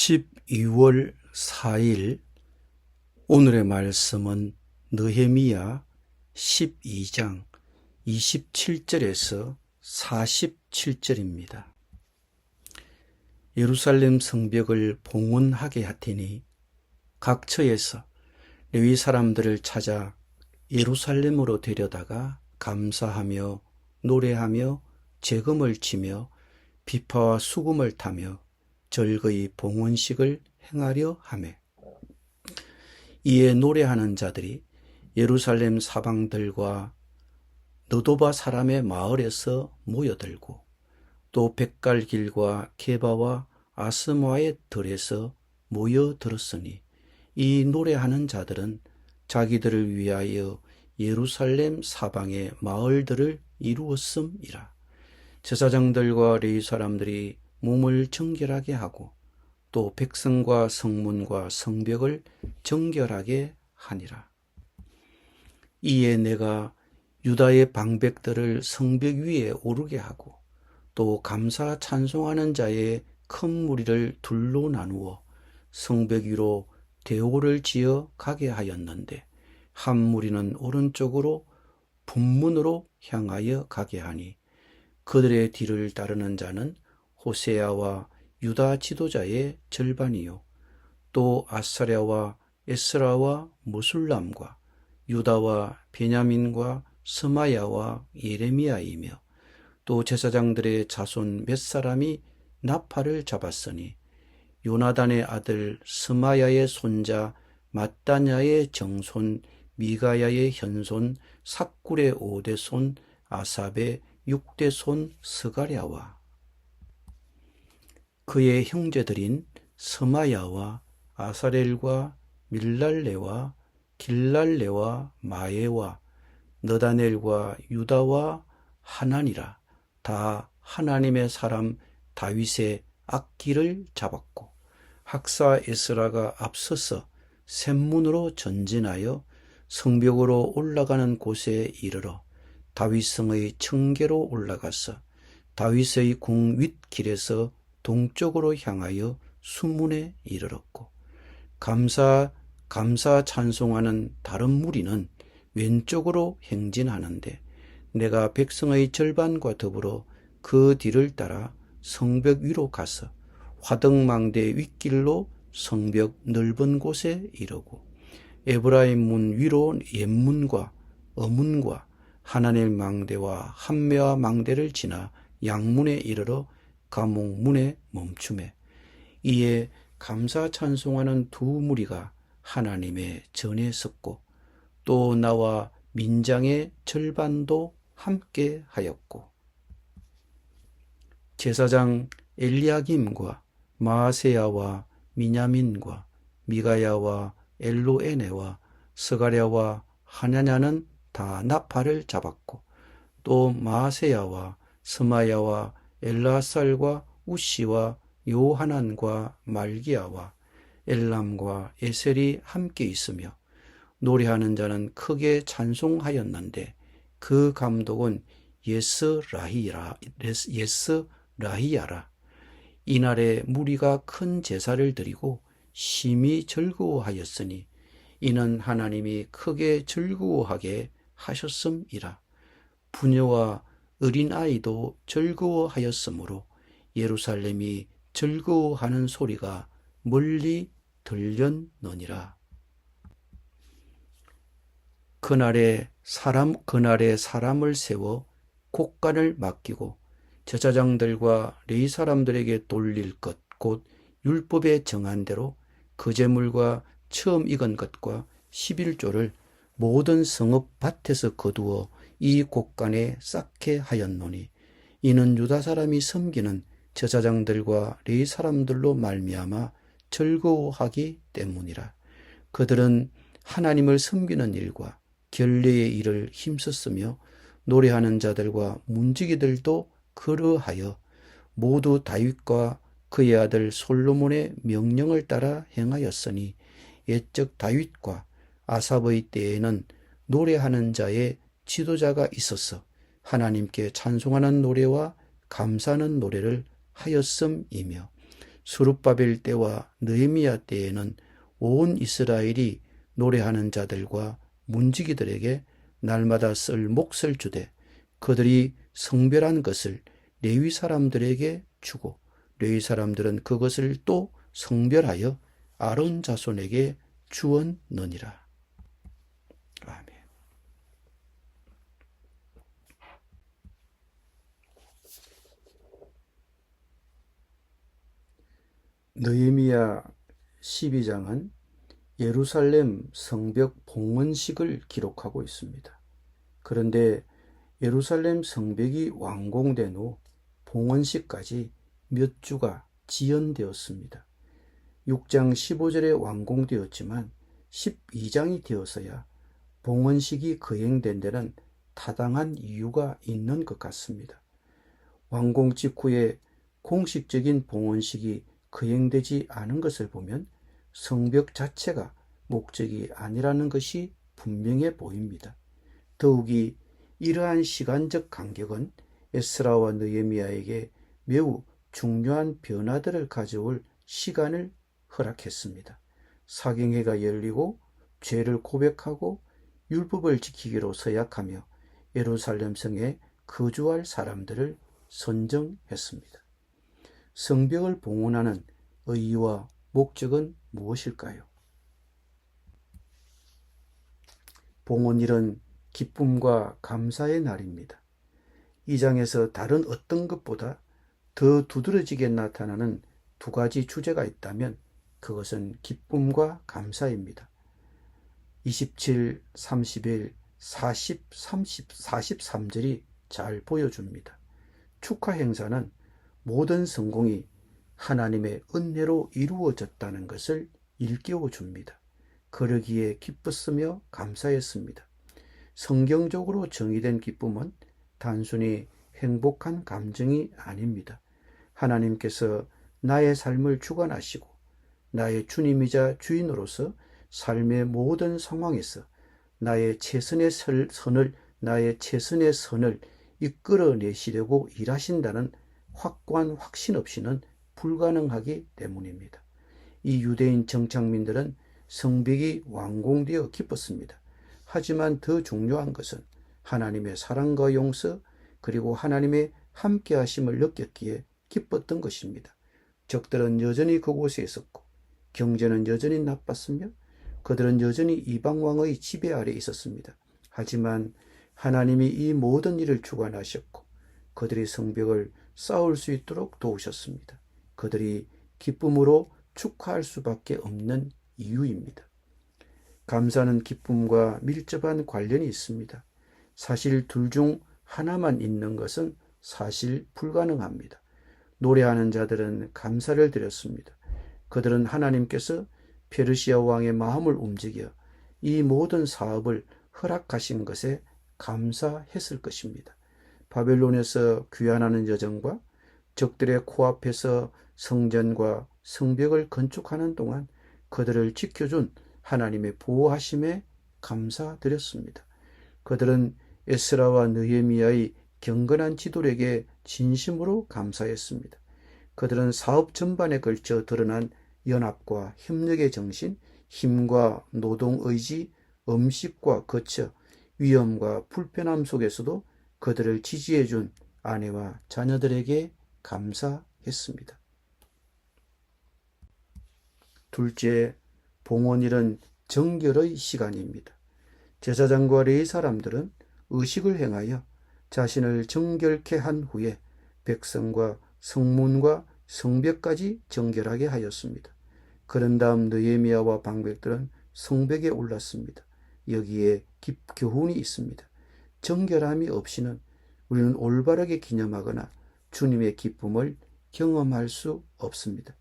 12월 4일 오늘의 말씀은 느헤미야 12장 27절에서 47절입니다. 예루살렘 성벽을 봉헌하게 하더니 각 처에서 레위 사람들을 찾아 예루살렘으로 데려다가 감사하며 노래하며 재금을 치며 비파와 수금을 타며 절거이 봉헌식을 행하려 하매, 이에 노래하는 자들이 예루살렘 사방들과 느도바 사람의 마을에서 모여들고 또 백갈길과 게바와 아스마의 들에서 모여들었으니, 이 노래하는 자들은 자기들을 위하여 예루살렘 사방의 마을들을 이루었음이라. 제사장들과 레위 사람들이 몸을 정결하게 하고 또 백성과 성문과 성벽을 정결하게 하니라. 이에 내가 유다의 방백들을 성벽 위에 오르게 하고 또 감사 찬송하는 자의 큰 무리를 둘로 나누어 성벽 위로 대오를 지어 가게 하였는데, 한 무리는 오른쪽으로 분문으로 향하여 가게 하니, 그들의 뒤를 따르는 자는 호세아와 유다 지도자의 절반이요, 또 아사랴와 에스라와 무술람과 유다와 베냐민과 스마야와 예레미야이며, 또 제사장들의 자손 몇 사람이 나팔을 잡았으니, 요나단의 아들 스마야의 손자 mat단야의 정손 미가야의 현손 삭굴의 5대 손 아삽의 6대 손 스가랴와 그의 형제들인 스마야와 아사렐과 밀랄레와 길랄레와 마에와 너다넬과 유다와 하나니라. 다 하나님의 사람 다윗의 악기를 잡았고, 학사 에스라가 앞서서 샘문으로 전진하여 성벽으로 올라가는 곳에 이르러 다윗성의 청계로 올라가서 다윗의 궁 윗길에서 동쪽으로 향하여 수문에 이르렀고, 감사 찬송하는 다른 무리는 왼쪽으로 행진하는데, 내가 백성의 절반과 더불어 그 뒤를 따라 성벽 위로 가서 화덕망대 윗길로 성벽 넓은 곳에 이르고, 에브라임 문 위로 옛문과 어문과 하나넬 망대와 함메와 망대를 지나 양문에 이르러 감옥 문에 멈추매, 이에 감사 찬송하는 두 무리가 하나님의 전에 섰고, 또 나와 민장의 절반도 함께 하였고, 제사장 엘리야김과 마아세야와 미냐민과 미가야와 엘로에네와 스가랴와 하냐냐는 다 나팔을 잡았고, 또 마아세야와 스마야와 엘라살과 우시와 요하난과 말기야와 엘람과 에셀이 함께 있으며, 노래하는 자는 크게 찬송하였는데, 그 감독은 예스라히야라. 이날에 무리가 큰 제사를 드리고 심히 즐거워하였으니, 이는 하나님이 크게 즐거워하게 하셨음이라. 부녀와 어린아이도 즐거워하였으므로 예루살렘이 즐거워하는 소리가 멀리 들렸느니라. 그날에 사람을 세워 곡간을 맡기고 제사장들과 레위 사람들에게 돌릴 것, 곧 율법에 정한 대로 그 제물과 처음 익은 것과 11조를 모든 성읍 밭에서 거두어 이 곡간에 쌓게 하였노니, 이는 유다 사람이 섬기는 제사장들과 레위 사람들로 말미암아 즐거워하기 때문이라. 그들은 하나님을 섬기는 일과 결례의 일을 힘썼으며, 노래하는 자들과 문지기들도 그러하여 모두 다윗과 그의 아들 솔로몬의 명령을 따라 행하였으니, 옛적 다윗과 아삽의 때에는 노래하는 자의 지도자가 있어서 하나님께 찬송하는 노래와 감사하는 노래를 하였음이며, 스룹바벨 때와 느헤미야 때에는 온 이스라엘이 노래하는 자들과 문지기들에게 날마다 쓸 몫을 주되 그들이 성별한 것을 레위 사람들에게 주고 레위 사람들은 그것을 또 성별하여 아론 자손에게 주었느니라. 아멘. 느헤미야 12장은 예루살렘 성벽 봉헌식을 기록하고 있습니다. 그런데 예루살렘 성벽이 완공된 후 봉헌식까지 몇 주가 지연되었습니다. 6장 15절에 완공되었지만 12장이 되어서야 봉헌식이 거행된 데는 타당한 이유가 있는 것 같습니다. 완공 직후에 공식적인 봉헌식이 거행되지 않은 것을 보면 성벽 자체가 목적이 아니라는 것이 분명해 보입니다. 더욱이 이러한 시간적 간격은 에스라와 느헤미야에게 매우 중요한 변화들을 가져올 시간을 허락했습니다. 사경회가 열리고 죄를 고백하고 율법을 지키기로 서약하며 예루살렘 성에 거주할 사람들을 선정했습니다. 성벽을 봉헌하는 의의와 목적은 무엇일까요? 봉헌일은 기쁨과 감사의 날입니다. 이 장에서 다른 어떤 것보다 더 두드러지게 나타나는 두 가지 주제가 있다면 그것은 기쁨과 감사입니다. 27, 31, 40, 43절이 잘 보여줍니다. 축하 행사는 모든 성공이 하나님의 은혜로 이루어졌다는 것을 일깨워 줍니다. 그러기에 기뻤으며 감사했습니다. 성경적으로 정의된 기쁨은 단순히 행복한 감정이 아닙니다. 하나님께서 나의 삶을 주관하시고 나의 주님이자 주인으로서 삶의 모든 상황에서 나의 최선의 선을 이끌어내시려고 일하신다는 확고한 확신 없이는 불가능하기 때문입니다. 이 유대인 정착민들은 성벽이 완공되어 기뻤습니다. 하지만 더 중요한 것은 하나님의 사랑과 용서 그리고 하나님의 함께하심을 느꼈기에 기뻤던 것입니다. 적들은 여전히 그곳에 있었고 경제는 여전히 나빴으며 그들은 여전히 이방왕의 지배 아래 있었습니다. 하지만 하나님이 이 모든 일을 주관하셨고 그들이 성벽을 쌓을 수 있도록 도우셨습니다. 그들이 기쁨으로 축하할 수밖에 없는 이유입니다. 감사는 기쁨과 밀접한 관련이 있습니다. 사실 둘 중 하나만 있는 것은 사실 불가능합니다. 노래하는 자들은 감사를 드렸습니다. 그들은 하나님께서 페르시아 왕의 마음을 움직여 이 모든 사업을 허락하신 것에 감사했을 것입니다. 바벨론에서 귀환하는 여정과 적들의 코앞에서 성전과 성벽을 건축하는 동안 그들을 지켜준 하나님의 보호하심에 감사드렸습니다. 그들은 에스라와 느헤미야의 경건한 지도력에 진심으로 감사했습니다. 그들은 사업 전반에 걸쳐 드러난 연합과 협력의 정신, 힘과 노동 의지, 음식과 거처, 위험과 불편함 속에서도 그들을 지지해준 아내와 자녀들에게 감사했습니다. 둘째, 봉헌일은 정결의 시간입니다. 제사장과 레위 사람들은 의식을 행하여 자신을 정결케 한 후에 백성과 성문과 성벽까지 정결하게 하였습니다. 그런 다음 느헤미야와 방백들은 성벽에 올랐습니다. 여기에 교훈이 있습니다. 정결함이 없이는 우리는 올바르게 기념하거나 주님의 기쁨을 경험할 수 없습니다.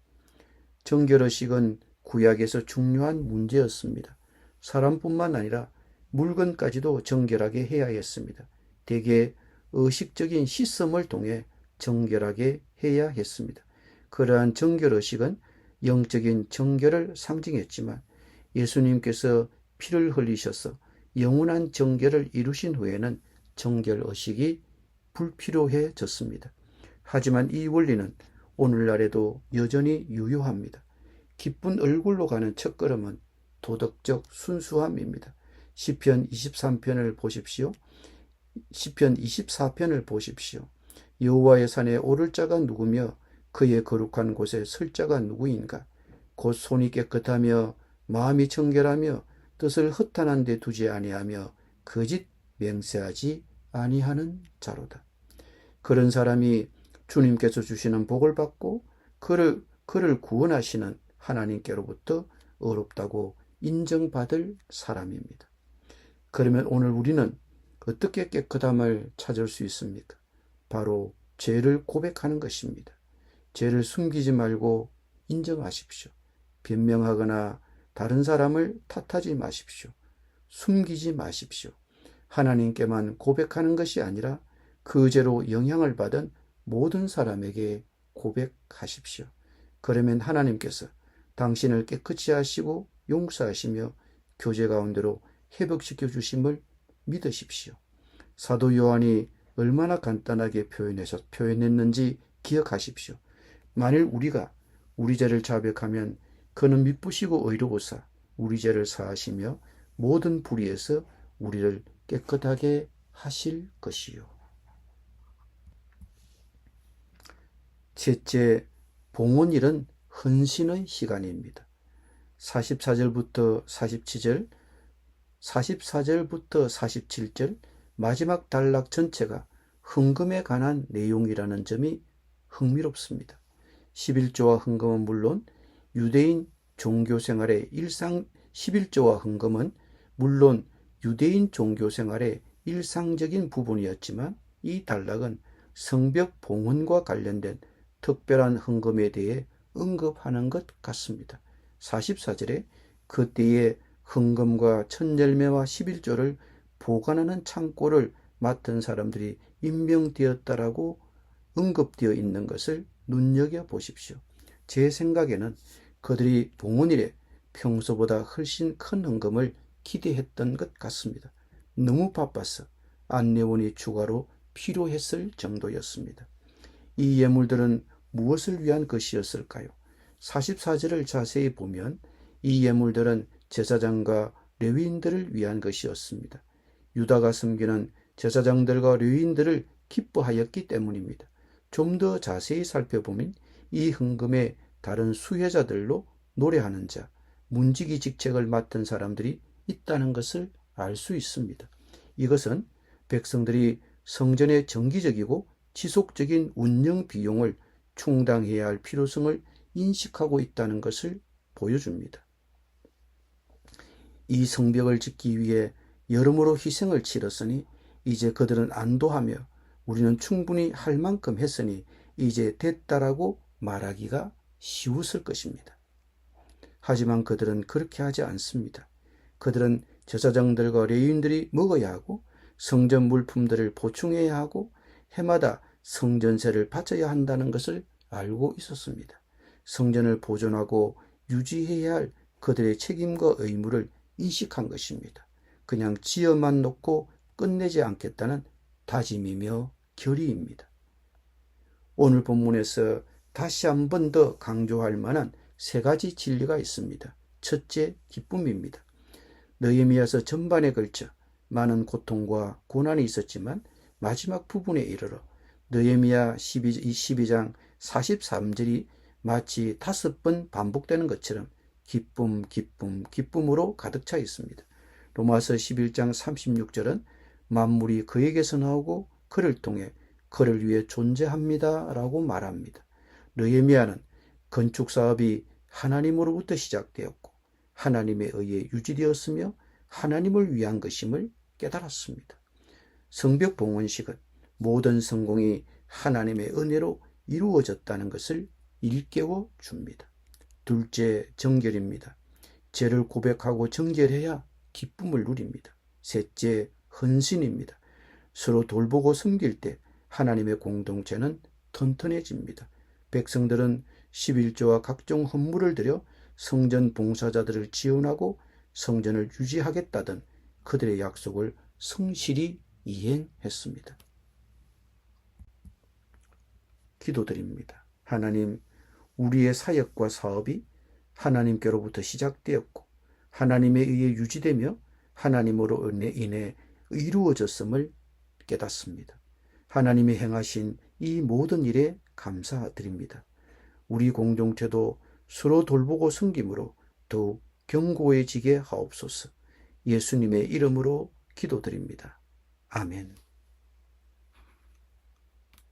정결의식은 구약에서 중요한 문제였습니다. 사람뿐만 아니라 물건까지도 정결하게 해야 했습니다. 대개 의식적인 씻음을 통해 정결하게 해야 했습니다. 그러한 정결의식은 영적인 정결을 상징했지만 예수님께서 피를 흘리셔서 영원한 정결을 이루신 후에는 정결의식이 불필요해졌습니다. 하지만 이 원리는 오늘날에도 여전히 유효합니다. 기쁜 얼굴로 가는 첫걸음은 도덕적 순수함입니다. 시편 23편을 보십시오. 시편 24편을 보십시오. 여호와의 산에 오를 자가 누구며 그의 거룩한 곳에 설 자가 누구인가? 곧 손이 깨끗하며 마음이 청결하며 뜻을 허탄한 데 두지 아니하며 거짓 맹세하지 아니하는 자로다. 그런 사람이 주님께서 주시는 복을 받고 그를 구원하시는 하나님께로부터 의롭다고 인정받을 사람입니다. 그러면 오늘 우리는 어떻게 깨끗함을 찾을 수 있습니까? 바로 죄를 고백하는 것입니다. 죄를 숨기지 말고 인정하십시오. 변명하거나 다른 사람을 탓하지 마십시오. 숨기지 마십시오. 하나님께만 고백하는 것이 아니라 그 죄로 영향을 받은 모든 사람에게 고백하십시오. 그러면 하나님께서 당신을 깨끗이 하시고 용서하시며 교제 가운데로 회복시켜 주심을 믿으십시오. 사도 요한이 얼마나 간단하게 표현했는지 기억하십시오. 만일 우리가 우리 죄를 자백하면 그는 미쁘시고 의로우사 우리 죄를 사하시며 모든 불의에서 우리를 깨끗하게 하실 것이요. 셋째, 봉헌일은 헌신의 시간입니다. 44절부터 47절, 44절부터 47절 마지막 단락 전체가 헌금에 관한 내용이라는 점이 흥미롭습니다. 11조와 헌금은 물론 유대인 종교생활의 11조와 헌금은 물론 유대인 종교생활의 일상적인 부분이었지만 이 단락은 성벽 봉헌과 관련된 특별한 헌금에 대해 언급하는 것 같습니다. 44절에 그때에 헌금과 천열매와 11조를 보관하는 창고를 맡은 사람들이 임명되었다라고 언급되어 있는 것을 눈여겨보십시오. 제 생각에는 그들이 봉헌일에 평소보다 훨씬 큰 헌금을 기대했던 것 같습니다. 너무 바빠서 안내원이 추가로 필요했을 정도였습니다. 이 예물들은 무엇을 위한 것이었을까요? 44절을 자세히 보면 이 예물들은 제사장과 레위인들을 위한 것이었습니다. 유다가 섬기는 제사장들과 레위인들을 기뻐하였기 때문입니다. 좀 더 자세히 살펴보면 이 헌금에 다른 수혜자들로 노래하는 자, 문지기 직책을 맡은 사람들이 있다는 것을 알 수 있습니다. 이것은 백성들이 성전의 정기적이고 지속적인 운영 비용을 충당해야 할 필요성을 인식하고 있다는 것을 보여줍니다. 이 성벽을 짓기 위해 여러모로 희생을 치렀으니 이제 그들은 안도하며 우리는 충분히 할 만큼 했으니 이제 됐다라고 말하기가 쉬웠을 것입니다. 하지만 그들은 그렇게 하지 않습니다. 그들은 제사장들과 레위인들이 먹어야 하고 성전 물품들을 보충해야 하고 해마다 성전세를 바쳐야 한다는 것을 알고 있었습니다. 성전을 보존하고 유지해야 할 그들의 책임과 의무를 인식한 것입니다. 그냥 지어만 놓고 끝내지 않겠다는 다짐이며 결의입니다. 오늘 본문에서 다시 한 번 더 강조할 만한 세 가지 진리가 있습니다. 첫째, 기쁨입니다. 느헤미야서 전반에 걸쳐 많은 고통과 고난이 있었지만 마지막 부분에 이르러 느헤미야 12장 43절이 마치 5번 반복되는 것처럼 기쁨, 기쁨, 기쁨으로 가득 차 있습니다. 로마서 11장 36절은 만물이 그에게서 나오고 그를 통해 그를 위해 존재합니다 라고 말합니다. 느헤미야는 건축 사업이 하나님으로부터 시작되었고 하나님에 의해 유지되었으며 하나님을 위한 것임을 깨달았습니다. 성벽 봉헌식은 모든 성공이 하나님의 은혜로 이루어졌다는 것을 일깨워 줍니다. 둘째, 정결입니다. 죄를 고백하고 정결해야 기쁨을 누립니다. 셋째, 헌신입니다. 서로 돌보고 섬길 때 하나님의 공동체는 튼튼해집니다. 백성들은 11조와 각종 헌물을 들여 성전 봉사자들을 지원하고 성전을 유지하겠다던 그들의 약속을 성실히 이행했습니다. 기도드립니다. 하나님, 우리의 사역과 사업이 하나님께로부터 시작되었고 하나님에 의해 유지되며 하나님으로 인해 이루어졌음을 깨닫습니다. 하나님이 행하신 이 모든 일에 감사드립니다. 우리 공동체도 서로 돌보고 섬김으로 더욱 견고해지게 하옵소서. 예수님의 이름으로 기도드립니다. 아멘.